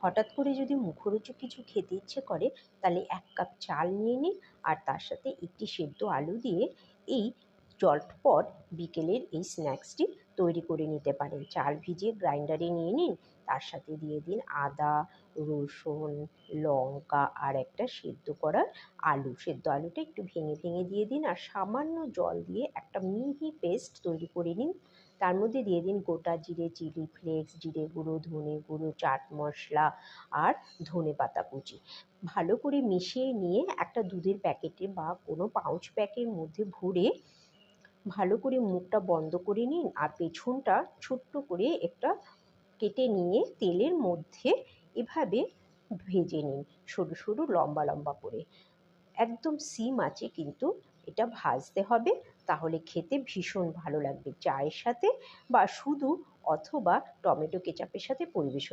হঠাৎ করে যদি মুখরোচক কিছু খেতে ইচ্ছে করে তাহলে 1 কাপ চাল নিয়ে নিন আর তার সাথে একটি সেদ্ধ আলু দিয়ে এই চটপট বিকেলের এই স্ন্যাক্সটি তৈরি করে নিতে পারেন। চাল ভিজিয়ে গ্রাইন্ডারে নিয়ে নিন, তার সাথে দিয়ে দিন আদা, রসুন, লঙ্কা আর একটা সেদ্ধ করা আলু। সেদ্ধ আলুটা একটু ভেঙে ভেঙে দিয়ে দিন আর সামান্য জল দিয়ে একটা মিহি পেস্ট তৈরি করে নিন। তার মধ্যে দিয়ে দিন গোটা জিরে, চিলি ফ্লেক্স, জিরে গুঁড়ো, ধনে গুঁড়ো, চাট মশলা আর ধনেপাতা কুচি। ভালো করে মিশিয়ে নিয়ে একটা দুধের প্যাকেটে বা কোনো পাউচ প্যাকের মধ্যে ভরে ভালো করে মুখটা বন্ধ করে নিন আর পেছনটা ছোট্ট করে একটা কেটে নিয়ে তেলের মধ্যে এভাবে ভেজে নিন, সরু সরু লম্বা লম্বা করে। একদম সিম আঁচে কিন্তু এটা ভাজতে হবে, তাহলে খেতে ভীষণ ভালো লাগবে চায়ের সাথে বা শুধু, অথবা টমেটো কেচাপের সাথে পরিবেশন